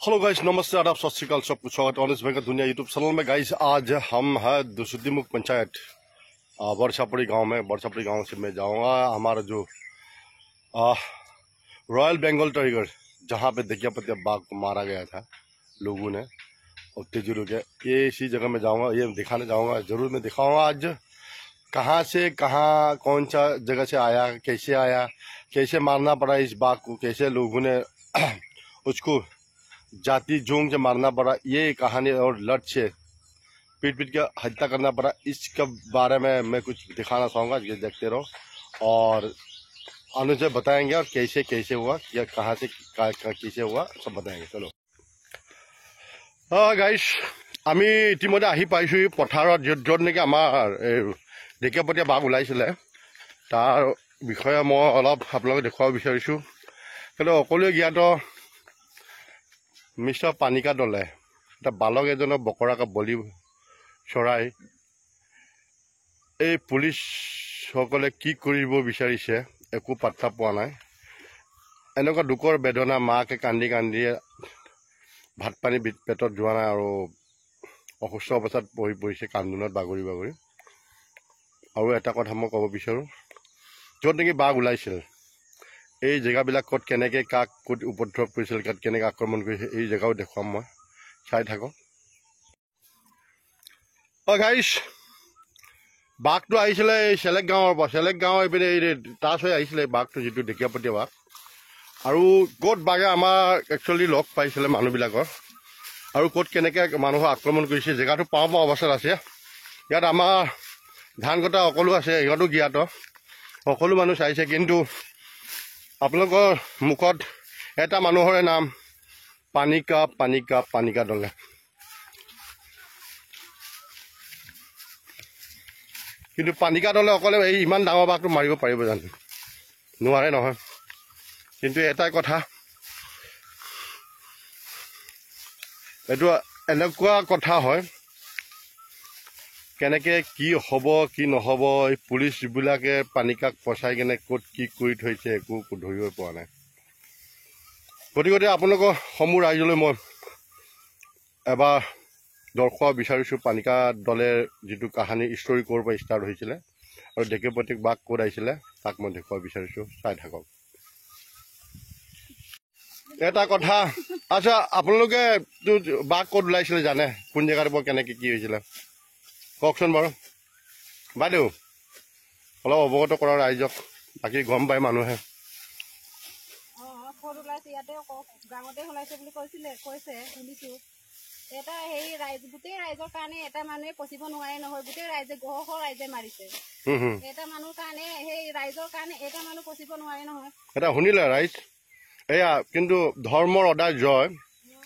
Hello guys, नमस्ते, आदाब, सत श्री अकाल, सबको स्वागत है ऑनेस्ट बैंक दुनिया यूट्यूब चैनल में। गाइस आज हम है दुसुद्दीमुख पंचायत बरछापड़ी गांव में। बरछापड़ी गांव से मैं जाऊंगा हमारा जो रॉयल बंगाल टाइगर, जहां पे दकियापतिया बाघ को मारा गया था लोगों ने और तेजुलू के, ये इसी जगह में जाऊंगा, ये दिखाने जाऊंगा। जरूर मैं दिखाऊंगा आज कहाँ से कहाँ, कौन सा जगह से आया, कैसे मारना पड़ा इस बाघ को, कैसे लोगों ने उसको जाति जोंग से मारना पड़ा, ये कहानी और लट से पीट के हत्या करना पड़ा। इसके बारे में मैं कुछ दिखाना चाहूँगा, ये देखते रहो और अनुजय बताएंगे और कैसे कैसे हुआ, या कहाँ से कैसे हुआ, सब बताएंगे। चलो गाइस, আমি ইতিমধ্যে আহি পাইছোঁ পথাৰত, য'ত নেকি আমাৰ ঢেকীয়াপতীয়া বাঘ ওলাইছিলে। তাৰ বিষয়ে মই অলপ আপোনালোকক দেখুৱাব বিচাৰিছোঁ। কিন্তু সকলোৱে জ্ঞাত মিষ্টাৰ পানিকা দলে এটা বালক এজনক বকৰাকে বলি চৰাই এই পুলিচসকলে কি কৰিব বিচাৰিছে একো পাত্তা পোৱা নাই। এনেকুৱা দুখৰ বেদনা, মাকে কান্দি কান্দি ভাত পানী পেটত যোৱা নাই আৰু অসুস্থ অৱস্থাত পৰিছে কান্দোনত বাগৰি বাগৰি। আৰু এটা কথা মই ক'ব বিচাৰোঁ, য'ত নেকি বাঘ ওলাইছিল এই জেগাবিলাকত কেনেকৈ কাক ক'ত উপদ্ৰৱ কৰিছিল, কেনেকৈ আক্ৰমণ কৰিছিল, এই জেগাও দেখুৱাম মই, চাই থাকক। গাইছ, বাঘটো আহিছিলে এই চেলেক গাঁৱৰ পৰা, চেলেক গাঁৱৰ এইপিনে এই টাচ হৈ আহিছিলে বাঘটো, যিটো ঢেকীয়াপতীয়া বাঘ। আৰু ক'ত বাঘে আমাৰ একচুৱেলি লগ পাইছিলে মানুহবিলাকৰ, আৰু ক'ত কেনেকৈ মানুহক আক্ৰমণ কৰিছে জেগাটো পাওঁ অৱস্থাত আছে। ইয়াত আমাৰ ধান কটা সকলো আছে, সিহঁতো জ্ঞাত, সকলো মানুহ চাইছে। কিন্তু আপোনালোকৰ মুখত এটা মানুহৰে নাম পানিকা দলে। কিন্তু পানিকা দলে অকলে এই ইমান ডাঙৰ বাঘটো মাৰিব পাৰিব জানো? নোৱাৰে নহয়। কিন্তু এটাই কথা, এইটো এনেকুৱা কথা হয়, কেনেকৈ কি হ'ব কি নহ'ব, এই পুলিচবিলাকে পানিকাক পচাই কেনে ক'ত কি কৰি থৈছে একো ধৰিব পৰা নাই। গতিকে আপোনালোকৰ সমূহ ৰাইজলৈ মই এবাৰ দৰ্শাব বিচাৰিছোঁ পানিকা দলে যিটো কাহানী ষ্টৰী ক'ৰ পৰা ষ্টাৰ্ট হৈছিলে আৰু ঢেকীয়াপতীক বাঘ ক'ত আহিছিলে তাক মই দেখুৱাব বিচাৰিছোঁ, চাই থাকক। এটা কথা, আচ্ছা, আপোনালোকে বাঘ ক'ত ওলাইছিলে জানে? কোন জেগাৰ পৰা কেনেকৈ কি হৈছিলে কওকচোন বাৰু। বাইদেউ অলপ অৱগত কৰা ৰাইজক, বাকী গম পায় মানুহে। এটা হেৰি গোটেই ৰাইজৰ কাৰণে এটা মানুহে পচিব নোৱাৰে নহয়, গোটেই ৰাইজে গহ ৰাইজে মাৰিছে। এটা মানুহৰ কাৰণে, সেই ৰাইজৰ কাৰণে এটা মানুহ পচিব নোৱাৰে নহয়। এটা শুনিলে ৰাইজ, এয়া কিন্তু ধৰ্মৰ অদায় জয়,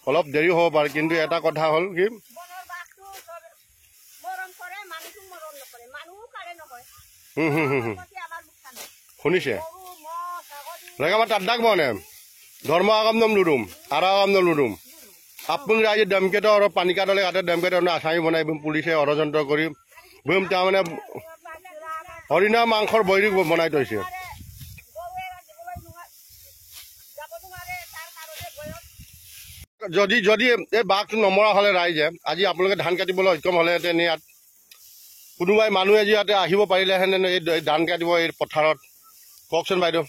অলপ দেৰি হ'ব পাৰে, কিন্তু এটা কথা হ'ল কি, শুনিছে রেগামা তাদ্দাক মানে ধর্ম আগামদম লুরুম আর আগামদম লুরুম আপন রাইজে ডেমকেট আর পানিকা দলে হাতে ডেমকেট আসামি বনাই পুলিশে ষড়যন্ত্র কৰি বুম তাৰ মানে হৰিণা মাংসৰ বৈৰি বনাই থৈছে। যদি যদি এই বাঘটো নমৰা হ'লে ৰাইজে আজি আপোনালোকে ধান কাটিবলৈ সক্ষম হ'লেহেঁতেন, ইয়াত কোনোবাই মানুহে আজি ইয়াতে আহিব পাৰিলেহেঁতেন এই ধান কাটিব এই পথাৰত, কওকচোন বাইদেউ।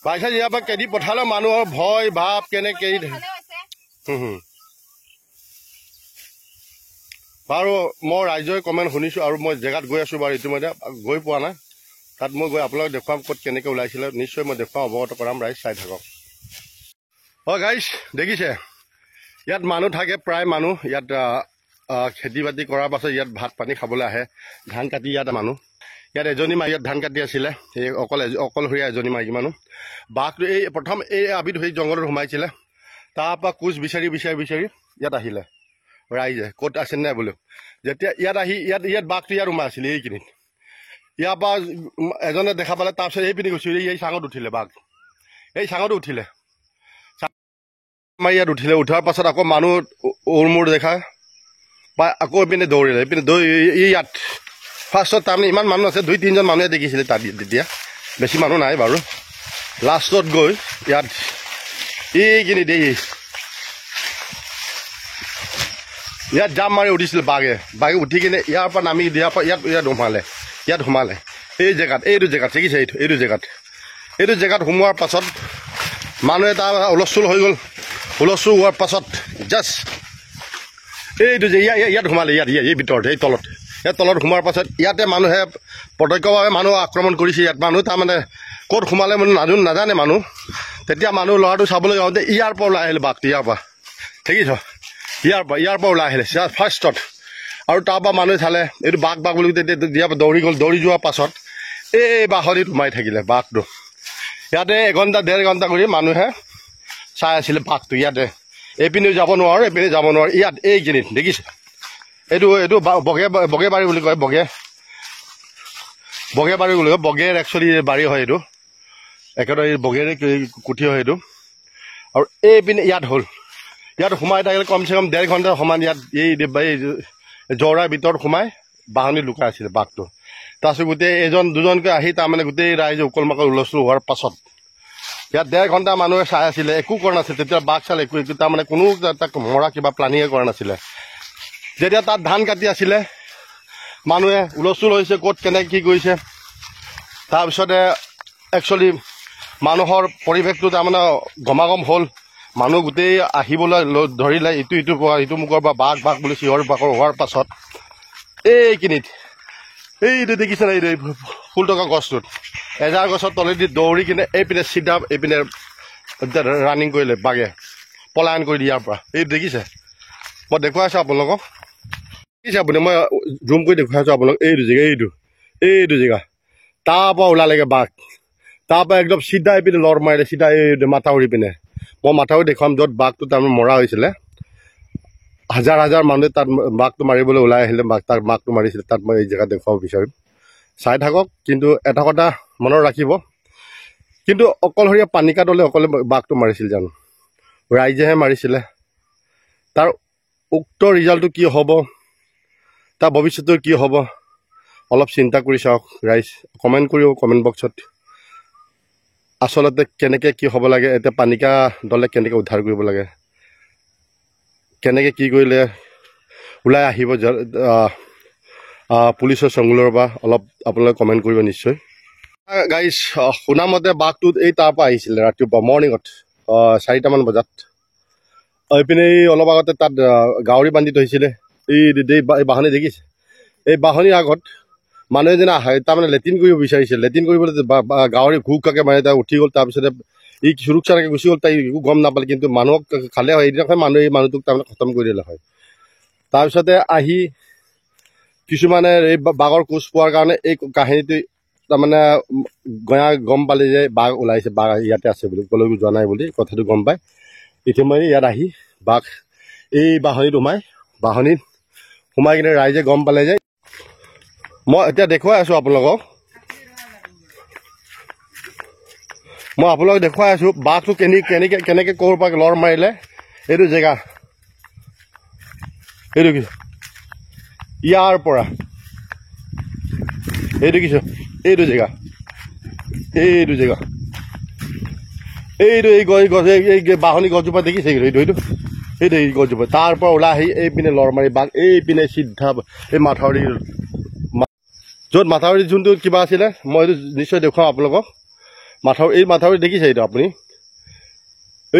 পাইছে ইয়াৰ পৰা কেদি পঠালে মানুহৰ ভয় ভাৱ কেনেকে। বাৰু মই ৰাইজৰ কমেণ্ট শুনিছোঁ আৰু মই জেগাত গৈ আছোঁ বাৰু, ইতিমধ্যে গৈ পোৱা নাই, তাত মই গৈ আপোনালোক দেখুৱাম ক'ত কেনেকৈ ওলাইছিলে, নিশ্চয় মই দেখুৱাম, অৱগত কৰাম, ৰাইজ চাই থাকক। গাইছ দেখিছে, ইয়াত মানুহ থাকে, প্ৰায় মানুহ ইয়াত খেতি বাতি কৰাৰ পাছত ইয়াত ভাত পানী খাবলৈ আহে, ধান কাটি ইয়াত মানুহ, ইয়াত এজনী মাইকী ধান কাটি আছিলে, এই অকলশৰীয়া এজনী মাইকী মানুহ। বাঘটো এই প্ৰথম এই আবিত সেই জংঘলত সোমাইছিলে, তাৰপৰা কোচ বিচাৰি ইয়াত আহিলে ৰাইজে ক'ত আছে নাই বোলো। যেতিয়া ইয়াত আহি ইয়াত বাঘটো ইয়াত সোমাই আছিলে এইখিনিত, ইয়াৰ পৰা এজনে দেখা পালে, তাৰপিছত এইপিনি গৈছিল, এই চাঙত উঠিলে বাঘ, এই চাঙতো উঠিলে, আমাৰ ইয়াত উঠাৰ পাছত আকৌ মানুহ ওৰ মোৰ দেখা পাই আকৌ এইপিনে দৌৰিলে, এইপিনে ইয়াত ফাৰ্ষ্টত তাৰমানে ইমান মানুহ আছে, 2-3জন মানুহে দেখিছিলে তাত, তেতিয়া বেছি মানুহ নাই বাৰু। লাষ্টত গৈ ইয়াত এইখিনি দেই ইয়াত জাম মাৰি উঠিছিল বাঘে উঠি কিনে ইয়াৰ পৰা নামি দিয়াৰ পৰা ইয়াত সোমালে এইটো জেগাত দেখিছে এইটো জেগাত সোমোৱাৰ পাছত মানুহে তাৰ হুলস্থুল হৈ গ'ল হুলস্থুল হোৱাৰ পাছত জাষ্ট এইটো যে ইয়াত সোমালে এই ভিতৰত এই তলত ইয়াত তলত সোমোৱাৰ পাছত ইয়াতে মানুহে প্ৰত্যক্ষভাৱে মানুহ আক্ৰমণ কৰিছে ইয়াত মানুহ তাৰমানে ক'ত সোমালে মানে নাজানে মানুহ তেতিয়া মানুহ ল'ৰাটো চাবলৈ যাওঁতে ইয়াৰ পৰা ওলাই আহিলে বাঘটো ইয়াৰ পৰা দেখিছ ইয়াৰ পৰা ওলাই আহিলে ফাৰ্ষ্টত আৰু তাৰপৰা মানুহে চালে এইটো বাঘ বুলি ইয়াৰ পৰা দৌৰি গ'ল দৌৰি যোৱাৰ পাছত এই বাঁহনিত সোমাই থাকিলে বাঘটো ইয়াতে 1 ঘণ্টা 1.5 ঘণ্টা কৰি মানুহে চাই আছিলে বাঘটো ইয়াতে এইপিনেও যাব নোৱাৰো ইয়াত এইখিনিত দেখিছে এইটো বগেবাৰী বুলি কয় বগেবাৰী বুলি কয় বগেৰ একচুৱেলি বাৰী হয় এইটো একেবাৰে বগেৰে কুঠি হয় এইটো আৰু এইপিনে ইয়াত সোমাই থাকিলে কমচে কম 1.5 ঘণ্টা সমান ইয়াত এই জৌৰাৰ ভিতৰত সোমাই বাহনি লুকাই আছিলে বাঘটো তাৰপিছত গোটেই এজন দুজনকৈ আহি তাৰমানে গোটেই ৰাইজে উকল মাকল হুলস্থুল হোৱাৰ পাছত ইয়াত 1.5 ঘণ্টা মানুহে চাই আছিলে একো কৰা নাছিলে তেতিয়া বাঘ চালে একো তাৰমানে কোনো তাক মৰা কিবা প্লানিঙে কৰা নাছিলে যেতিয়া তাত ধান কাটি আছিলে মানুহে হুলস্থুল হৈছে ক'ত কেনেকৈ কি কৰিছে তাৰপিছতে একচুৱেলি মানুহৰ পৰিৱেশটো তাৰমানে গমাগম হ'ল মানুহ গোটেই আহিবলৈ ধৰিলে ইটো মুখৰ পৰা বাঘ বুলি চিঞৰ বাঘৰ হোৱাৰ পাছত এইখিনিত এইটো দেখিছে এই ফুল থকা গছটোত এজাৰ গছৰ তলেদি দৌৰি কিনে এইপিনে চিধা এইপিনে ৰানিং কৰিলে বাঘে পলায়ন কৰি দিয়াৰ পৰা এই দেখিছে মই দেখুৱাই আছোঁ আপোনালোকক দেখিছে আপুনি মই জুম কৰি দেখুৱাই আছোঁ আপোনালোক এইটো জেগা তাৰ পৰা ওলালেগৈ বাঘ তাৰ পৰা একদম চিধা এইপিনে লৰ মাৰিলে চিধা এই মাথাউৰি পিনে মই মাথাউৰি দেখুৱাম য'ত বাঘটো তাৰমানে মৰা হৈছিলে হাজাৰ মানুহে তাত বাঘটো মাৰিবলৈ ওলাই আহিলে বাঘটো মাৰিছিলে তাত মই এই জেগাত দেখুৱাব বিচাৰিম চাই থাকক কিন্তু এটা কথা মনত ৰাখিব কিন্তু অকলশৰীয়া পানিকা দলে অকলে বাঘটো মাৰিছিল জানো ৰাইজেহে মাৰিছিলে তাৰ উক্ত ৰিজাল্টটো কি হ'ব তাৰ ভৱিষ্যতে কি হ'ব অলপ চিন্তা কৰি চাওক ৰাইজ কমেণ্ট কৰিব কমেণ্ট বক্সত আচলতে কেনেকৈ কি হ'ব লাগে এতিয়া পানিকা দলে কেনেকৈ উদ্ধাৰ কৰিব লাগে কেনেকৈ কি কৰিলে ওলাই আহিব পুলিচৰ চংগুলৰ পৰা অলপ আপোনালোকে কমেণ্ট কৰিব নিশ্চয় গাইজ শুনামতে বাঘটোত এই তাৰ পৰা আহিছিলে ৰাতিপুৱা মৰ্ণিঙত 4টামান বজাত এইপিনে অলপ আগতে তাত গাহৰি বান্ধি থৈছিলে এই বাহনি দেখিছে এই বাহনিৰ আগত মানুহ এজনে তাৰমানে লেট্ৰিন কৰিব বিচাৰিছিল লেট্ৰিন কৰিবলৈ গাহৰি ঘুকাকৈ মাৰি তাই উঠি গ'ল তাৰপিছতে ই সুৰক্ষাকৈ গুচি গ'ল তাই একো গম নাপালে কিন্তু মানুহক খালে হয় এইদিনাখন মানুহটোক তাৰমানে খতম কৰি দিলে হয় তাৰপিছতে আহি কিছুমানে এই বাঘৰ কোচ পোৱাৰ কাৰণে এই কাহিনীটো তাৰমানে গম পালে যে বাঘ ওলাইছে বাঘ ইয়াতে আছে বুলি ক'লৈকো যোৱা নাই বুলি কথাটো গম পায় ইতিমধ্যে ইয়াত আহি বাঘ এই বাহনিত সোমাই কিনে ৰাইজে গম পালে যে মই এতিয়া দেখুৱাই আছোঁ আপোনালোকক দেখুৱাই আছোঁ বাঘটো কেনেকৈ ক'ৰ পৰা লৰ মাৰিলে এইটো জেগা এইটো কি ইয়াৰ পৰা এইটো জেগা এই গছ এই বাহনি গছজোপা দেখিছে এই গছজোপা তাৰ পৰা ওলাই আহি এইপিনে লৰ মাৰি বাঘ এইপিনে চিধা এই মাথাউৰি য'ত মাথাউৰি যোনটো কিবা আছিলে মই এইটো নিশ্চয় দেখুৱাম আপোনালোকক এই মাথাউৰি দেখিছে এইটো আপুনি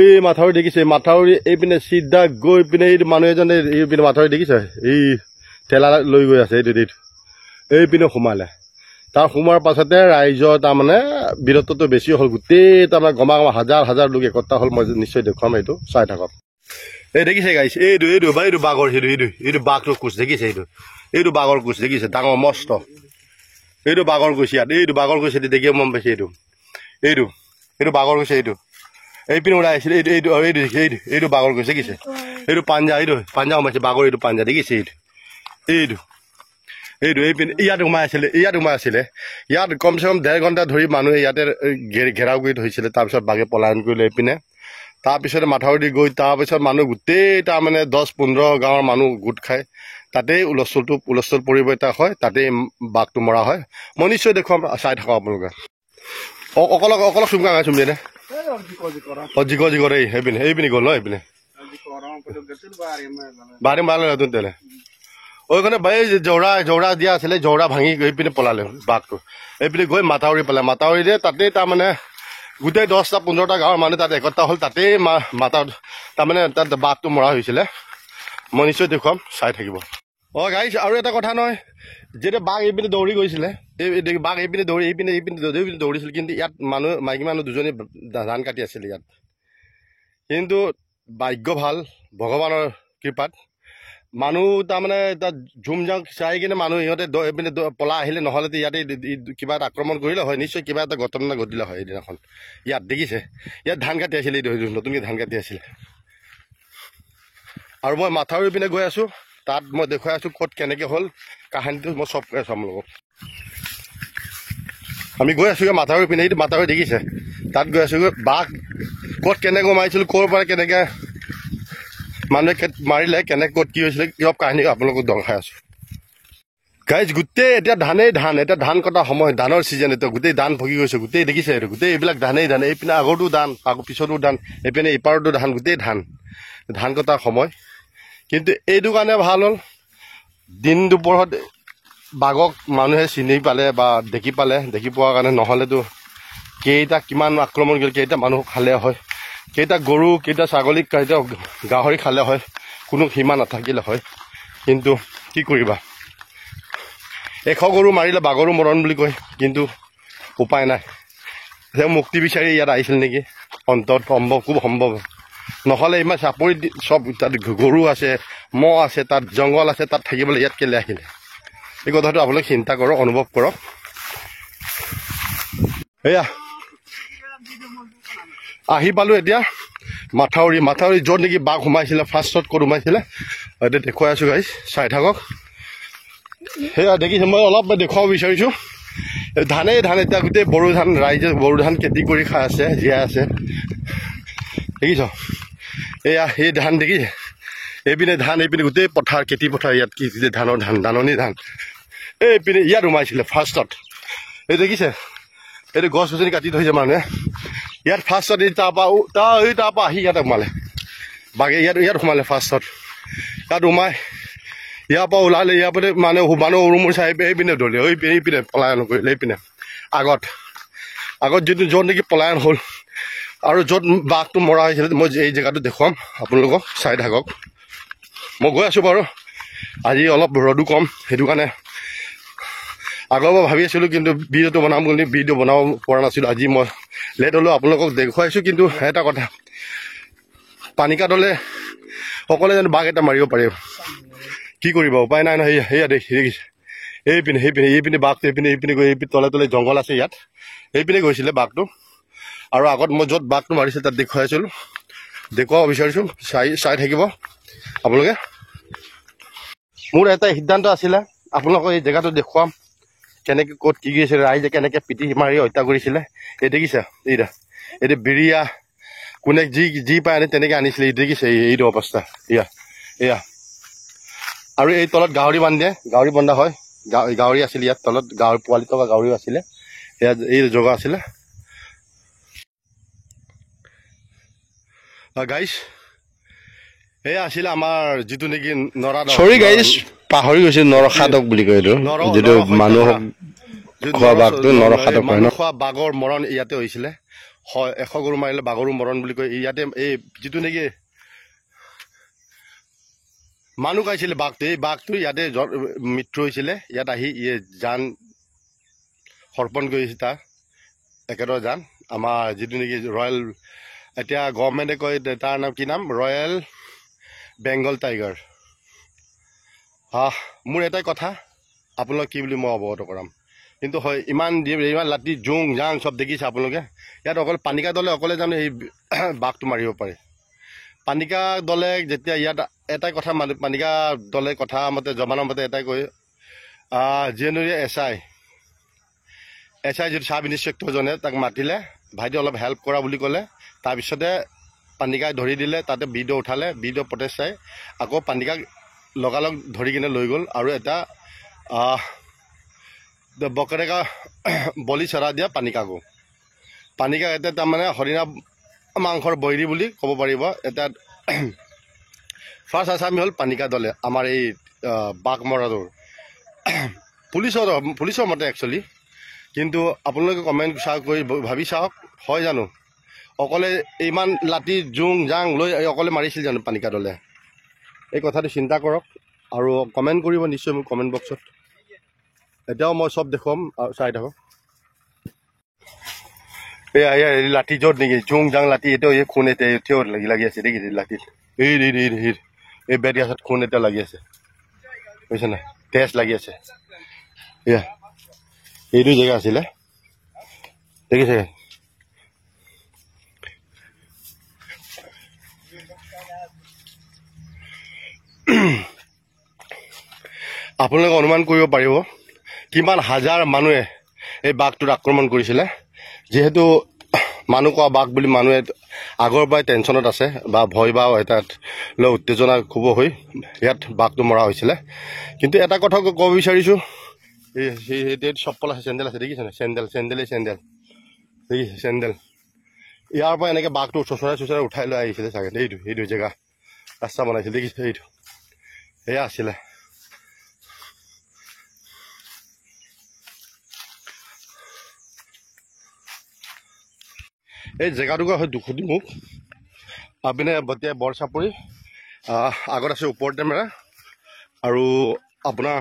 এই মাথাউৰি দেখিছে মাথাউৰি এইপিনে চিধা গৈ পিনে এইটো মানুহ এজনে এইপিনে মাথাউৰি দেখিছে এই ঠেলা লৈ গৈ আছে এইপিনে সোমালে তাৰ সোমোৱাৰ পাছতে ৰাইজৰ তাৰমানে বীৰত্বটো বেছি হ'ল গোটেই তাৰমানে গমা হাজাৰ লোক একতা হ'ল মই নিশ্চয় দেখুৱাম এইটো চাই থাকক এই দেখিছে গাইছে এইটো বাঘৰ এইটো বাঘটোৰ কোচ দেখিছে এইটো বাঘৰ কোচ দেখিছে ডাঙৰ মস্ত এইটো বাঘৰ কোচ ইয়াত এইটো বাঘৰ কোচ দেখিয়ে মন পাইছে এইটো বাঘৰ কোচ এইপিনে ওলাই আহিছিলে এইটো বাঘৰ কোচ দেখিছে এইটো পাঞ্জা সোমাইছে বাঘৰ এইটো পাঞ্জা দেখিছে এইপিনে ইয়াত সোমাই আছিলে ইয়াত কমচে কম 1.5 ঘণ্টা ধৰি মানুহে ইয়াতে ঘেৰাও কৰি থৈছিলে তাৰপিছত বাঘে পলায়ন কৰিলে এইপিনে তাৰপিছতে মাথাউৰি গৈ তাৰপিছত মানুহ গোটেই তাৰমানে 10-15 গাঁৱৰ মানুহ গোট খায় তাতেই হুলস্থুল পৰিৱেশ এটা হয় তাতেই বাঘটো মৰা হয় মই নিশ্চয় দেখুৱাম চাই থাকক আপোনালোকে অকলক চুমকা নাই চুমি দে জিকৰ এইপিনে গ'ল ন এইপিনে বাৰে মাৰিলে নতুন তেলে ওইখানে ভাই জৌৰা দিয়া আছিলে জৌৰা ভাঙি গৈ পিনে পলালে বাঘটো এইপিনে গৈ মাথাউৰি পালে মাথাউৰি দিয়ে তাতেই তাৰমানে গোটেই 10টা 15টা গাঁৱৰ মানুহ তাত একতা হ'ল তাতেই তাৰমানে তাত বাঘটো মৰা হৈছিলে মই নিশ্চয় দেখুৱাম চাই থাকিব গাইছ আৰু এটা কথা নহয় যেতিয়া বাঘ এইপিনে দৌৰি গৈছিলে বাঘ এইপিনে এইপিনে দৌৰিছিল কিন্তু ইয়াত মাইকী মানুহ দুজনী ধান কাটি আছিলে ইয়াত কিন্তু ভাগ্য ভাল ভগৱানৰ কৃপাত মানুহ তাৰমানে তাত ঝুম জাং চাই কিনে মানুহ সিহঁতে এইপিনে পলা আহিলে নহ'লেতো ইয়াতে কিবা এটা আক্ৰমণ কৰিলে হয় নিশ্চয় কিবা এটা ঘটনা ঘটিলে হয় এইদিনাখন ইয়াত দেখিছে ইয়াত ধান কাটি আছিলে নতুনকৈ ধান কাটি আছিলে আৰু মই মাথাউৰি পিনে গৈ আছোঁ তাত মই দেখুৱাই আছোঁ ক'ত কেনেকৈ হ'ল কাহিনীটো মই চব কৈ আছোঁ আপোনালোকক আমি গৈ আছোঁগৈ মাথাউৰি পিনে এইটো মাথাউৰি দেখিছে তাত গৈ আছোঁগৈ বাঘ ক'ত কেনেকৈ মাৰিছিলোঁ ক'ৰ পৰা কেনেকৈ মানুহে মাৰিলে কেনেকৈ ক'ত কি হৈছিলে চব কাহিনী আপোনালোকক দৰ্শাই আছোঁ গাইজ গোটেই এতিয়া এতিয়া ধান কটা সময় ধানৰ ছিজন এতিয়া গোটেই ধান ভগি গৈছে গোটেই দেখিছে এইটো গোটেই এইবিলাক ধান এইপিনে আগতো ধান আকৌ পিছতো ধান এইপিনে ইপাৰতো ধান গোটেই ধান কটাৰ সময় কিন্তু এইটো কাৰণে ভাল হ'ল দিন দুপৰত বাঘক মানুহে চিনি পালে বা দেখি পোৱাৰ কাৰণে নহ'লেতো কিমান আক্ৰমণ কৰিলে কেইটা মানুহ খালে হয় কেইটা গৰু কেইটা ছাগলী কেইটা গাহৰি খালে হয় কোনো সীমা নাথাকিলে হয় কিন্তু কি কৰিবা 100 গৰু মাৰিলে বাঘৰো মৰণ বুলি কয় কিন্তু উপায় নাই তেওঁ মুক্তি বিচাৰি ইয়াত আহিছিল নেকি অন্তত খুব সম্ভৱ নহ'লে ইমান চাপৰি চব তাত গৰু আছে মহ আছে তাত জংঘল আছে তাত থাকিবলৈ ইয়াত কেলে আহিলে এই কথাটো আপোনালোকে চিন্তা কৰক অনুভৱ কৰক এয়া আহি পালোঁ এতিয়া মাথাউৰি য'ত নেকি বাঘ সোমাইছিলে ফাৰ্ষ্টত ক'ত সোমাইছিলে এতিয়া দেখুৱাই আছোঁ গাইজ চাই থাকক সেয়া দেখিছোঁ মই অলপ দেখুৱাব বিচাৰিছোঁ ধান এতিয়া গোটেই বড়ো ধান ৰাইজে বড়ো ধান খেতি কৰি খাই আছে জীয়াই আছে দেখিছ এয়া সেই ধান দেখিছে এইপিনে ধান এইপিনে গোটেই পথাৰ খেতি পথাৰ ইয়াত কি ধানৰ দাননি ধান এইপিনে ইয়াত সোমাইছিলে ফাৰ্ষ্টত এই দেখিছে এইটো গছ গছনি কাটি থৈছে মানুহে ইয়াত ফাৰ্ষ্টত তাৰ পৰা আহি ইয়াতে সোমালে বাঘে ইয়াত সোমালে ফাৰ্ষ্টত তাত সোমাই ইয়াৰ পৰা ওলালে ইয়াৰ পৰা মানুহ উৰুমুৰ চাই এইপিনে ধৰিলে এইপিনে পলায়ন কৰিলে এইপিনে আগত য'ত নেকি পলায়ন হ'ল আৰু য'ত বাঘটো মৰা হৈছিলে মই এই জেগাটো দেখুৱাম আপোনালোকক চাই থাকক মই গৈ আছোঁ বাৰু আজি অলপ ৰ'দো কম সেইটো কাৰণে আগৰ পৰা ভাবি আছিলোঁ কিন্তু ভিডিঅ'টো বনাম বুলি ভিডিঅ' বনাব পৰা নাছিলোঁ আজি মই লেট হ'লেও আপোনালোকক দেখুৱাইছোঁ কিন্তু এটা কথা পানীকাত হ'লে অকলে জানো বাঘ এটা মাৰিব পাৰিব কি কৰিব উপায় নাই নহয় সেয়া দেখিছে এইপিনে বাঘটো এইপিনে গৈ তলে জংঘল আছে ইয়াত এইপিনে গৈছিলে বাঘটো আৰু আগত মই য'ত বাঘটো মাৰিছিল তাত দেখুৱাইছিলোঁ দেখুৱাব বিচাৰিছোঁ চাই থাকিব আপোনালোকে মোৰ এটা সিদ্ধান্ত আছিলে আপোনালোকক এই জেগাটো দেখুৱাম কেনেকৈ ক'ত কি গৈছিলে ৰাইজে কেনেকৈ পিটি মাৰি হত্যা কৰিছিলে এই দেখিছে এইটো বিৰিয়া কোনে যি পাই আনি তেনেকৈ আনিছিলে এই দেখিছে এইটো অৱস্থা এয়া আৰু এই তলত গাহৰি বন্ধা হয় গাহৰি আছিলে ইয়াত তলত পোৱালি থকা গাহৰিও আছিলে ইয়াত এই জগা আছিলে গাইছ এয়া আছিলে আমাৰ যিটো নেকি পাহৰি গৈছে নৰখাদক বুলি কয় এইটো যিটো মানুহক খোৱা বাঘটো নৰখাদক হয় ন খোৱা বাঘৰ মৰণ ইয়াতে হৈছিলে 100 গৰু মাৰিলে বাঘৰো মৰণ বুলি কয় ইয়াতে এই যিটো নেকি মানুহ খাইছিলে বাঘটো ইয়াতে মৃত্যু হৈছিলে ইয়াত আহি জান সৰ্পণ কৰিছে একেদৰে জান আমাৰ যিটো নেকি ৰয়েল এতিয়া গভৰ্ণমেণ্টে কয় তাৰ নাম কি নাম ৰয়েল বেংগল টাইগাৰ মোৰ এটাই কথা আপোনালোক কি বুলি মই অৱগত কৰাম কিন্তু হয় ইমান ৰাতি জোং জাং চব দেখিছে আপোনালোকে ইয়াত অকল পানিকা দলে অকলে জানো এই বাঘটো মাৰিব পাৰে পানিকা দলে যেতিয়া ইয়াত এটাই কথা পানিকা দলে কথা মতে জমানৰ মতে এটাই কয় জেনুৱাৰী এছ আই যিটো চাব ইন্সপেক্টৰজনে তাক মাতিলে ভাইটি অলপ হেল্প কৰা বুলি ক'লে তাৰপিছতে পানিকাই ধৰি দিলে তাতে ভিডিঅ' উঠালে ভিডিঅ' ফুটেজ চাই আকৌ পানিকাক লগালগ ধৰি কিনে লৈ গ'ল আৰু এটা বকেৰেকা বলি চৰা দিয়া পানিকাকো পানিকা এটা তাৰমানে হৰিণা মাংসৰ বৈৰী বুলি ক'ব পাৰিব। এটা ফাৰ্ষ্ট আছামী হ'ল পানিকা দলে, আমাৰ এই বাঘমৰাটোৰ পুলিচৰ মতে একচুৱেলি। কিন্তু আপোনালোকে কমেণ্ট কৰি ভাবি চাওক, হয় জানো অকলে ইমান লাঠি জোং জাং লৈ অকলে মাৰিছিল জানো পানিকা দলে? এই কথাটো চিন্তা কৰক আৰু কমেণ্ট কৰিব নিশ্চয় মোক কমেণ্ট বক্সত। এতিয়াও মই চব দেখুৱাম, চাই থাকক। এয়া লাঠি য'ত নেকি জোং জাং লাঠি এতিয়াও এই খুন এতিয়াও লাগি আছে দেখিছে লাঠিত। এই বেট গছত খুন এতিয়া লাগি আছে, বুজিছে নাই? তেজ লাগি আছে। এয়া এইটো জেগা আছিলে দেখিছে। আপোনালোকে অনুমান কৰিব পাৰিব কিমান হাজাৰ মানুহে এই বাঘটোত আক্ৰমণ কৰিছিলে। যিহেতু মানুহ কোৱা বাঘ বুলি মানুহে আগৰ পৰাই টেনশ্যনত আছে বা ভয় বা তাত লৈ উত্তেজনা খুব হৈ ইয়াত বাঘটো মৰা হৈছিলে। কিন্তু এটা কথা ক'ব বিচাৰিছোঁ, এই চপ্পল আছে, চেণ্ডেল আছে দেখিছেনে? চেণ্ডেল দেখিছে চেণ্ডেল। ইয়াৰ পৰা এনেকৈ বাঘটো চোচৰাই উঠাই লৈ আহিছিলে চাগে। এইটো জেগা ৰাস্তা বনাইছিল দেখিছে, এইটো এয়া আছিলে। এই জেগাটুকুৰা হয় দুখুটি মুখ, আপিনে বতিয়াই বৰচাপৰি, আগত আছে ওপৰ টেমেৰা, আৰু আপোনাৰ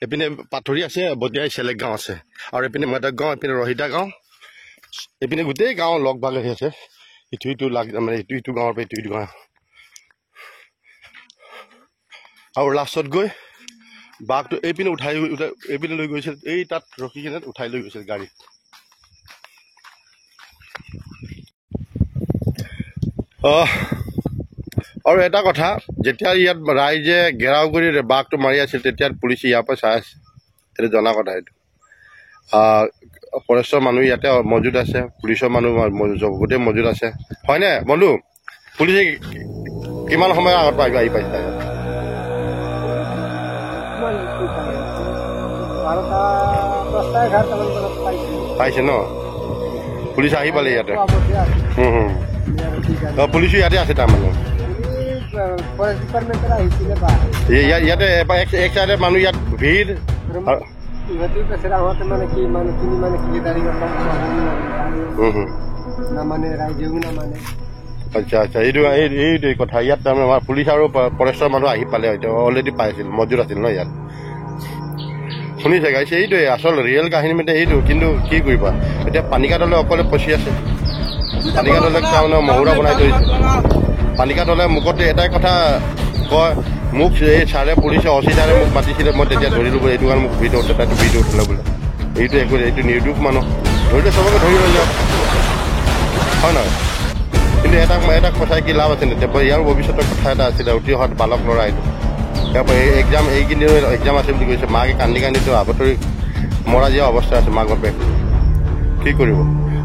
এইপিনে পাথৰি আছে, বতিয়াই চেলেক গাঁও আছে, আৰু এইপিনে মেটক গাঁও, এইপিনে ৰহিতা গাঁও, এইপিনে গোটেই গাঁও লগ ভাগ আহি আছে। ইটো মানে ইটো গাঁৱৰ পৰা ইটো গাঁও। আৰু লাষ্টত গৈ বাঘটো এইপিনে এইপিনে লৈ গৈছিল, এই তাত ৰখি কিনে উঠাই লৈ গৈছিল গাড়ীত। আৰু এটা কথা, যেতিয়া ইয়াত ৰাইজে ঘেৰাও কৰি বাঘটো মাৰি আছিল তেতিয়া পুলিচে ইয়াৰ পৰা চাই আছে, সেইটো জনা কথা। এইটো ফৰেষ্টৰ মানুহ ইয়াতে মজুত আছে, পুলিচৰ মানুহ গোটেই মজুত আছে, হয়নে বন্ধু? পুলিচে কিমান সময়ৰ আগত আহি পাইছে? পাইছে ন? পুলিচ আহি পালে ইয়াতে? পুলিচো ইয়াতে আছে তাৰমানে। ইয়াতে এক চাইডে মানুহ ইয়াত ভিৰ। আচ্ছা আচ্ছা, এইটো কথা। ইয়াত তাৰমানে আমাৰ পুলিচ আৰু ফৰেষ্টৰ মানুহ আহি পালে, হয়তো অলৰেডি পাইছিল, মজুত আছিল ন ইয়াত। শুনিছে গাইছে, এইটোৱে আচল ৰিয়েল কাহিনী মানে এইটো। কিন্তু কি কৰিবা, এতিয়া পানিকা দলে অকলে ফচি আছে। পানিকা দলে তাৰমানে মহুৰা বনাই থৈছে। পানিকা দলে মুখত এটাই কথা কয়, মোক এই ছাৰে পুলিচে অচিধাৰে মোক মাতিছিলে, মই তেতিয়া ধৰিলোঁ বোলে, এইটো কাৰণে মোক ভিডিঅ' উঠে উঠিলে বোলে। এইটো নিৰ্দোষ মানুহ, ধৰিলে চবকে ধৰি লৈ যাওক, হয় নহয়? কিন্তু এটা কথাই কি লাভ আছে তেতিয়া? ইয়াৰ ভৱিষ্যতৰ কথা এটা আছিলে, উঠি অহা বালক ল'ৰা। এইটো ইয়াৰ পৰা এক্সাম, এইখিনি এক্সাম আছে বুলি কৈছে। মাকে কান্দিতো আবতৰি মৰা যোৱা অৱস্থা আছে মাক বাপেক। কি কৰিব?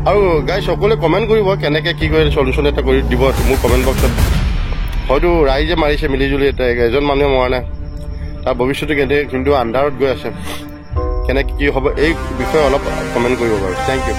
আৰু গাইজ সকলোৱে কমেণ্ট কৰিব, কেনেকৈ কি কৰি চলিউশ্যন এটা কৰি দিব মোক কমেণ্ট বক্সত। হয়তো ৰাইজে মাৰিছে মিলিজুলি, এজন মানুহে মৰা নাই, তাৰ ভৱিষ্যতে কিন্তু আন্ধাৰত গৈ আছে। কেনেকৈ কি হ'ব এই বিষয়ে অলপ কমেণ্ট কৰিব বাৰু। Thank you.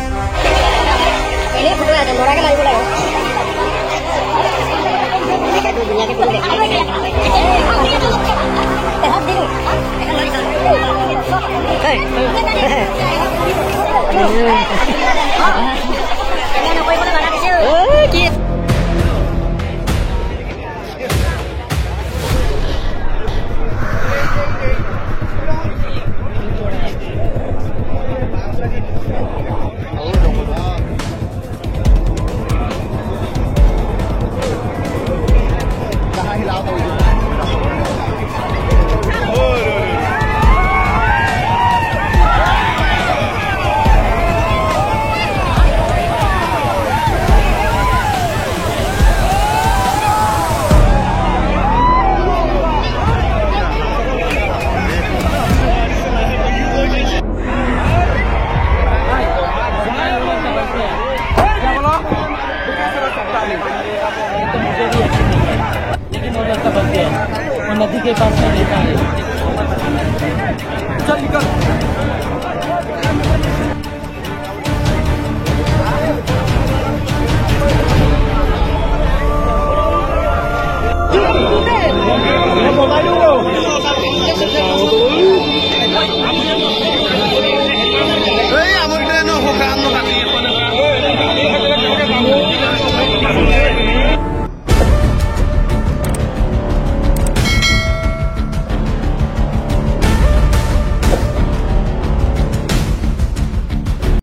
नदी के पास में रहता है। चल निकल। আমাদের